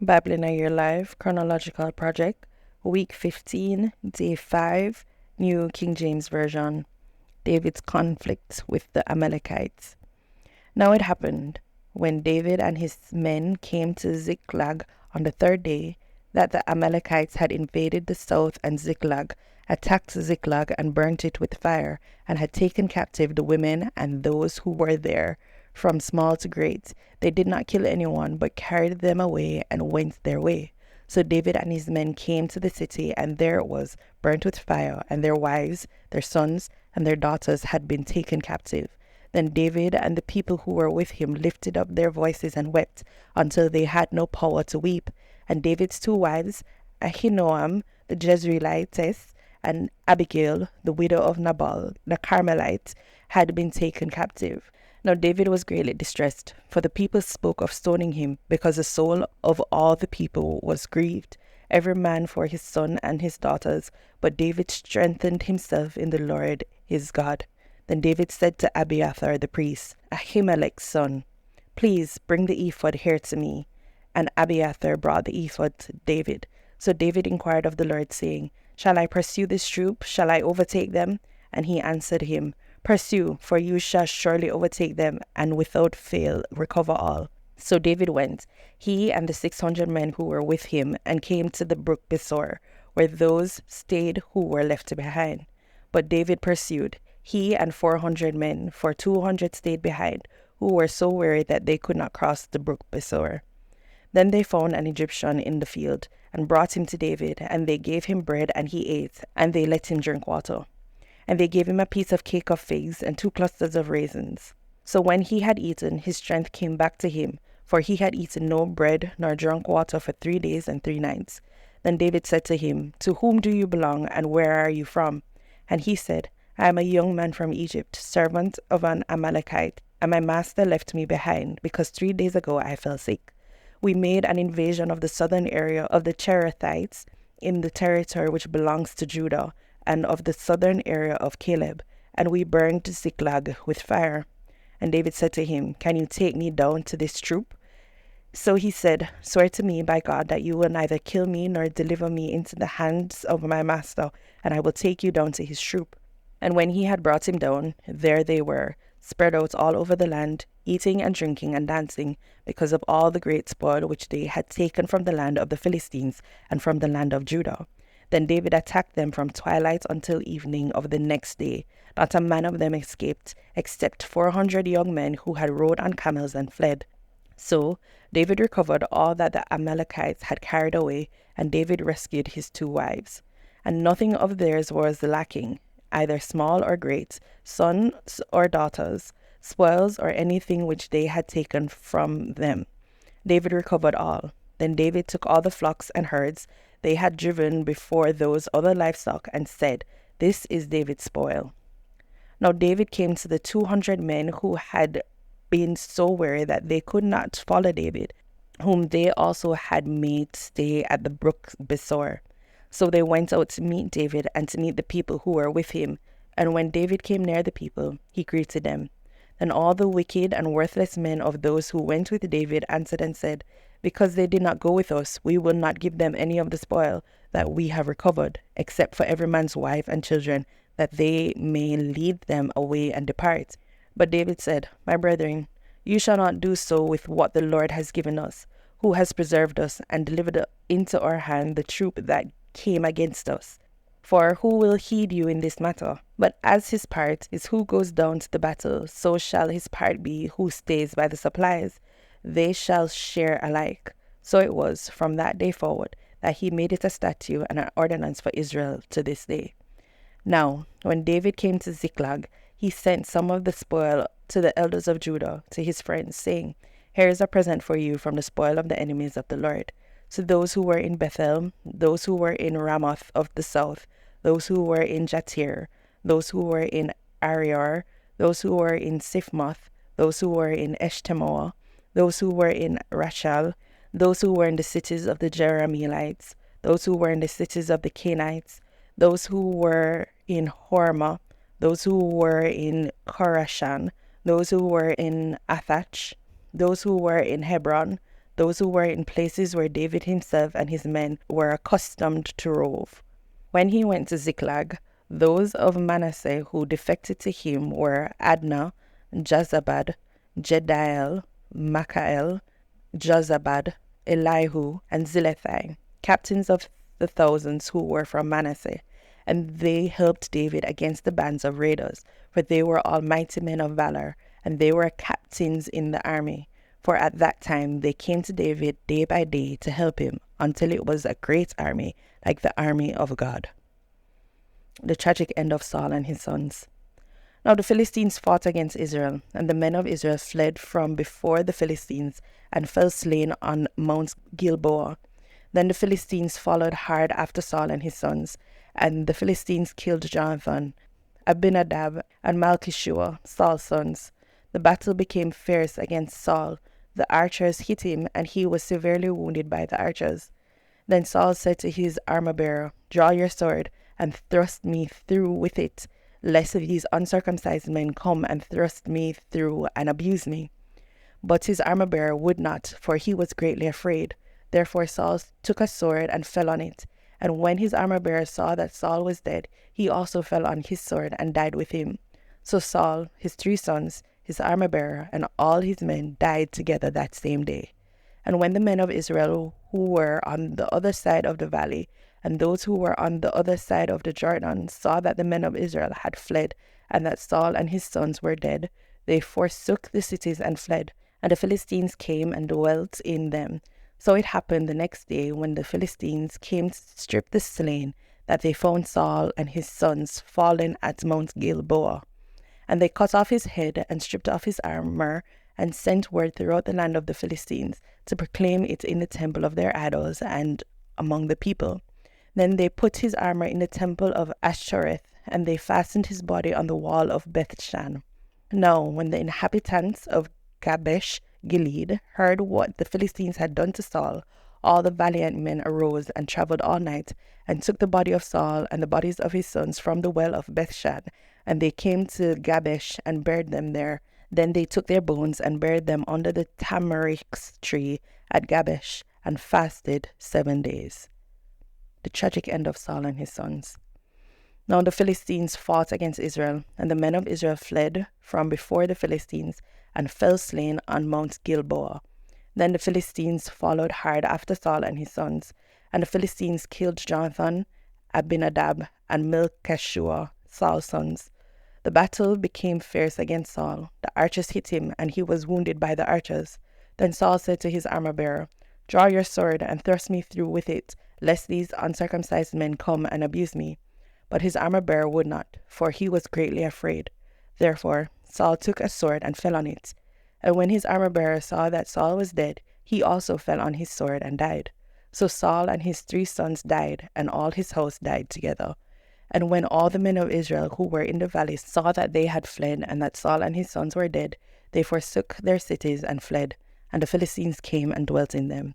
Bible in a Year Live, Chronological Project, Week 15, Day 5, New King James Version, David's conflict with the Amalekites. Now it happened, when David and his men came to Ziklag on the third day, that the Amalekites had invaded the south, and Ziklag, attacked Ziklag and burnt it with fire, and had taken captive the women and those who were there, from small to great. They did not kill anyone, but carried them away and went their way. So David and his men came to the city, and there it was, burnt with fire, and their wives, their sons, and their daughters had been taken captive. Then David and the people who were with him lifted up their voices and wept until they had no power to weep. And David's two wives, Ahinoam the Jezreelitess, and Abigail, the widow of Nabal the Carmelite, had been taken captive. Now David was greatly distressed, for the people spoke of stoning him, because the soul of all the people was grieved, every man for his son and his daughters. But David strengthened himself in the Lord his God. Then David said to Abiathar the priest, Ahimelech's son, please bring the ephod here to me. And Abiathar brought the ephod to David. So David inquired of the Lord, saying, Shall I pursue this troop? Shall I overtake them? And he answered him, Pursue, for you shall surely overtake them, and without fail recover all. So David went, he and the 600 men who were with him, and came to the brook Besor, where those stayed who were left behind. But David pursued, he and 400 men, for 200 stayed behind, who were so weary that they could not cross the brook Besor. Then they found an Egyptian in the field, and brought him to David, and they gave him bread, and he ate, and they let him drink water. And they gave him a piece of cake of figs, and 2 clusters of raisins. So when he had eaten, his strength came back to him, for he had eaten no bread nor drunk water for 3 days and 3 nights. Then David said to him, To whom do you belong, and where are you from? And he said, I am a young man from Egypt, servant of an Amalekite, and my master left me behind, because 3 days ago I fell sick. We made an invasion of the southern area of the Cherethites in the territory which belongs to Judah, and of the southern area of Caleb, and we burned Ziklag with fire. And David said to him, Can you take me down to this troop? So he said, Swear to me by God that you will neither kill me nor deliver me into the hands of my master, and I will take you down to his troop. And when he had brought him down, there they were, spread out all over the land, eating and drinking and dancing, because of all the great spoil which they had taken from the land of the Philistines and from the land of Judah. Then David attacked them from twilight until evening of the next day. Not a man of them escaped, except 400 young men who had rode on camels and fled. So David recovered all that the Amalekites had carried away, and David rescued his 2 wives. And nothing of theirs was lacking, either small or great, sons or daughters, spoils or anything which they had taken from them. David recovered all. Then David took all the flocks and herds they had driven before those other livestock, and said, This is David's spoil. Now David came to the 200 men who had been so weary that they could not follow David, whom they also had made stay at the brook Besor. So they went out to meet David and to meet the people who were with him. And when David came near the people, he greeted them. Then all the wicked and worthless men of those who went with David answered and said, Because they did not go with us, we will not give them any of the spoil that we have recovered, except for every man's wife and children, that they may lead them away and depart. But David said, My brethren, you shall not do so with what the Lord has given us, who has preserved us and delivered into our hand the troop that came against us. For who will heed you in this matter? But as his part is who goes down to the battle, so shall his part be who stays by the supplies. They shall share alike. So it was from that day forward that he made it a statute and an ordinance for Israel to this day. Now, when David came to Ziklag, he sent some of the spoil to the elders of Judah, to his friends, saying, Here is a present for you from the spoil of the enemies of the Lord. To those who were in Bethel, those who were in Ramoth of the south, those who were in Jatir, those who were in Arior, those who were in Siphmoth, those who were in Eshtemoa, those who were in Rachal, those who were in the cities of the Jerahmeelites, those who were in the cities of the Canaanites, those who were in Hormah, those who were in Korashan, those who were in Athach, those who were in Hebron, those who were in places where David himself and his men were accustomed to rove. When he went to Ziklag, those of Manasseh who defected to him were Adnah, Jozabad, Jediel, Machael, Jozabad, Elihu, and Zilethai, captains of the thousands who were from Manasseh. And they helped David against the bands of raiders, for they were all mighty men of valor, and they were captains in the army. For at that time they came to David day by day to help him, until it was a great army, like the army of God. The tragic end of Saul and his sons. Now the Philistines fought against Israel, and the men of Israel fled from before the Philistines, and fell slain on Mount Gilboa. Then the Philistines followed hard after Saul and his sons, and the Philistines killed Jonathan, Abinadab, and Malchishua, Saul's sons. The battle became fierce against Saul. The archers hit him, and he was severely wounded by the archers. Then Saul said to his armor-bearer, "Draw your sword, and thrust me through with it, lest these uncircumcised men come and thrust me through and abuse me." But his armor-bearer would not, for he was greatly afraid. Therefore Saul took a sword and fell on it. And when his armor-bearer saw that Saul was dead, he also fell on his sword and died with him. So Saul, his 3 sons, his armor-bearer, and all his men died together that same day. And when the men of Israel who were on the other side of the valley, and those who were on the other side of the Jordan, saw that the men of Israel had fled, and that Saul and his sons were dead, they forsook the cities and fled, and the Philistines came and dwelt in them. So it happened the next day, when the Philistines came to strip the slain, that they found Saul and his sons fallen at Mount Gilboa. And they cut off his head and stripped off his armor, and sent word throughout the land of the Philistines to proclaim it in the temple of their idols and among the people. Then they put his armor in the temple of Ashtoreth, and they fastened his body on the wall of Bethshan. Now, when the inhabitants of Jabesh Gilead heard what the Philistines had done to Saul, all the valiant men arose and traveled all night, and took the body of Saul and the bodies of his sons from the well of Bethshan, and they came to Jabesh and buried them there. Then they took their bones and buried them under the tamarisk tree at Jabesh, and fasted 7 days. The tragic end of Saul and his sons. Now the Philistines fought against Israel, and the men of Israel fled from before the Philistines, and fell slain on Mount Gilboa. Then the Philistines followed hard after Saul and his sons, and the Philistines killed Jonathan, Abinadab, and Malchishua, Saul's sons. The battle became fierce against Saul. The archers hit him, and he was wounded by the archers. Then Saul said to his armor-bearer, "Draw your sword, and thrust me through with it, lest these uncircumcised men come and abuse me." But his armor-bearer would not, for he was greatly afraid. Therefore Saul took a sword and fell on it. And when his armor-bearer saw that Saul was dead, he also fell on his sword and died. So Saul and his 3 sons died, and all his house died together. And when all the men of Israel who were in the valley saw that they had fled, and that Saul and his sons were dead, they forsook their cities and fled, and the Philistines came and dwelt in them.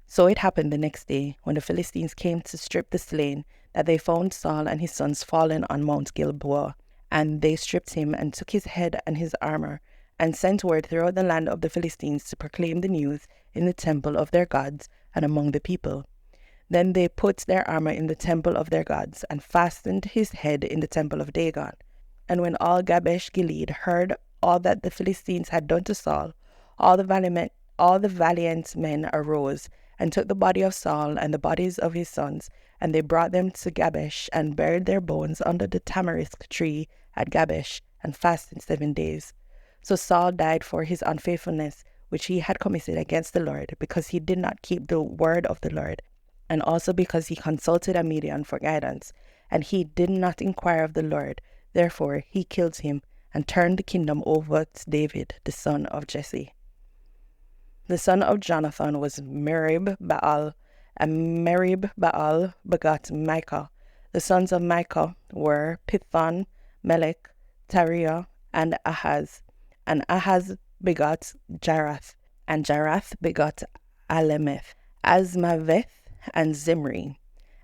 So it happened the next day, when the Philistines came to strip the slain, that they found Saul and his sons fallen on Mount Gilboa. And they stripped him, and took his head and his armor, and sent word throughout the land of the Philistines to proclaim the news in the temple of their gods and among the people. Then they put their armor in the temple of their gods, and fastened his head in the temple of Dagon. And when all Jabesh Gilead heard all that the Philistines had done to Saul, all the valiant men arose, and took the body of Saul and the bodies of his sons, and they brought them to Jabesh, and buried their bones under the tamarisk tree at Jabesh, and fasted 7 days. So Saul died for his unfaithfulness, which he had committed against the Lord, because he did not keep the word of the Lord, and also because he consulted a medium for guidance, and he did not inquire of the Lord. Therefore he killed him, and turned the kingdom over to David, the son of Jesse. The son of Jonathan was Merib-Baal, and Merib-Baal begot Micah. The sons of Micah were Pithon, Melech, Tariah, and Ahaz. And Ahaz begot Jarath, and Jarath begot Alemeth, Azmaveth, and Zimri.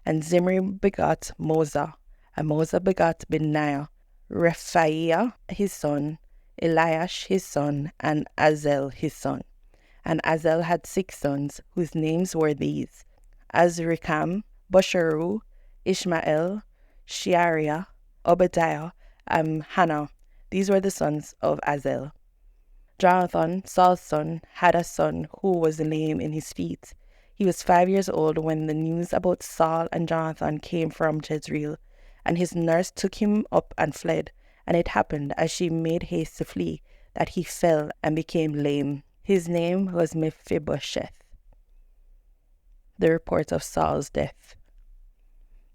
And Zimri begot Moza, and Moza begot Benaiah, Rephaiah his son, Eliash his son, and Azel his son. And Azel had 6 sons, whose names were these: Azrikam, Bosharu, Ishmael, Sheariah, Obadiah, and Hannah. These were the sons of Azel. Jonathan, Saul's son, had a son who was lame in his feet. He was 5 years old when the news about Saul and Jonathan came from Jezreel, and his nurse took him up and fled. And it happened, as she made haste to flee, that he fell and became lame. His name was Mephibosheth. The report of Saul's death.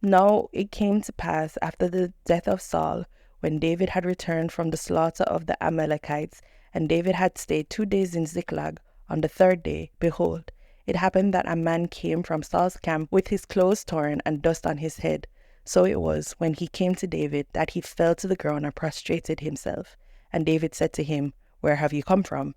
Now it came to pass after the death of Saul, when David had returned from the slaughter of the Amalekites, and David had stayed 2 days in Ziklag. On the 3rd day, behold, it happened that a man came from Saul's camp with his clothes torn and dust on his head. So it was, when he came to David, that he fell to the ground and prostrated himself. And David said to him, Where have you come from?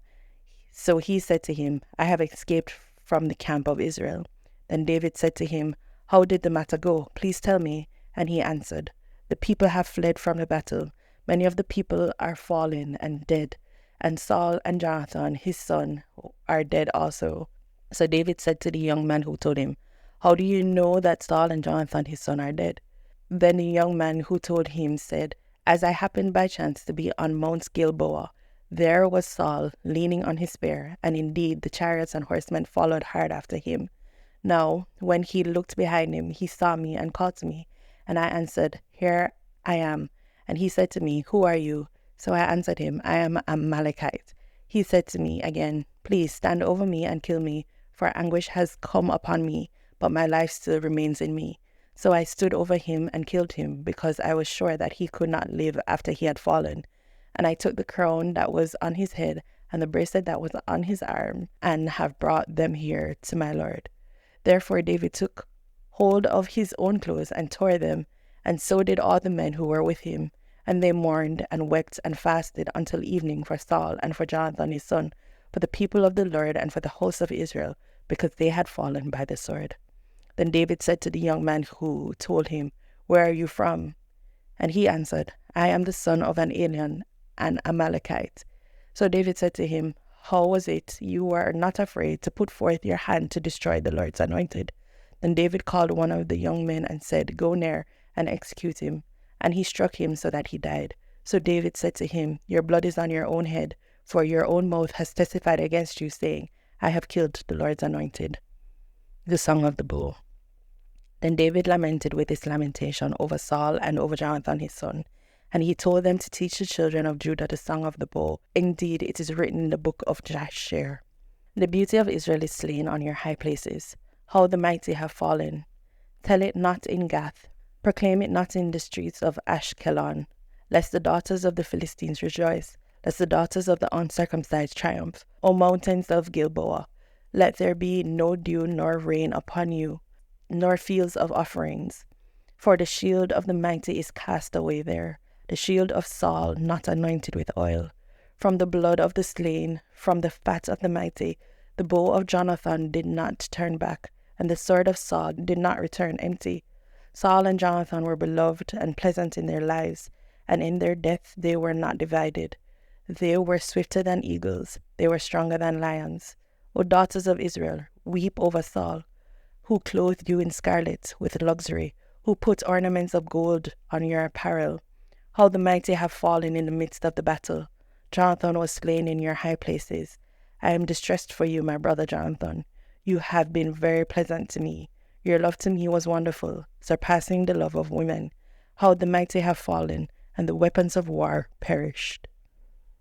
So he said to him, I have escaped from the camp of Israel. Then David said to him, How did the matter go? Please tell me. And he answered, The people have fled from the battle. Many of the people are fallen and dead. And Saul and Jonathan, his son, are dead also. So David said to the young man who told him, How do you know that Saul and Jonathan, his son, are dead? Then the young man who told him said, As I happened by chance to be on Mount Gilboa, there was Saul leaning on his spear, and indeed the chariots and horsemen followed hard after him. Now, when he looked behind him, he saw me and called to me. And I answered, Here I am. And he said to me, Who are you? So I answered him, I am a Amalekite. He said to me again, Please stand over me and kill me, for anguish has come upon me, but my life still remains in me. So I stood over him and killed him, because I was sure that he could not live after he had fallen. And I took the crown that was on his head and the bracelet that was on his arm, and have brought them here to my Lord. Therefore David took hold of his own clothes and tore them, and so did all the men who were with him. And they mourned and wept and fasted until evening for Saul and for Jonathan his son, for the people of the Lord and for the host of Israel, because they had fallen by the sword. Then David said to the young man who told him, Where are you from? And he answered, I am the son of an alien, an Amalekite. So David said to him, How was it you were not afraid to put forth your hand to destroy the Lord's anointed? Then David called one of the young men and said, Go near and execute him. And he struck him so that he died. So David said to him, Your blood is on your own head, for your own mouth has testified against you, saying, I have killed the Lord's anointed. The Song of the Bow. Then David lamented with this lamentation over Saul and over Jonathan his son. And he told them to teach the children of Judah the song of the bow. Indeed, it is written in the book of Jasher. The beauty of Israel is slain on your high places. How the mighty have fallen. Tell it not in Gath. Proclaim it not in the streets of Ashkelon, lest the daughters of the Philistines rejoice, lest the daughters of the uncircumcised triumph. O mountains of Gilboa, let there be no dew nor rain upon you, nor fields of offerings. For the shield of the mighty is cast away there, the shield of Saul not anointed with oil. From the blood of the slain, from the fat of the mighty, the bow of Jonathan did not turn back, and the sword of Saul did not return empty. Saul and Jonathan were beloved and pleasant in their lives, and in their death they were not divided. They were swifter than eagles, they were stronger than lions. O daughters of Israel, weep over Saul, who clothed you in scarlet with luxury, who put ornaments of gold on your apparel. How the mighty have fallen in the midst of the battle. Jonathan was slain in your high places. I am distressed for you, my brother Jonathan. You have been very pleasant to me. Your love to me was wonderful, surpassing the love of women. How the mighty have fallen, and the weapons of war perished.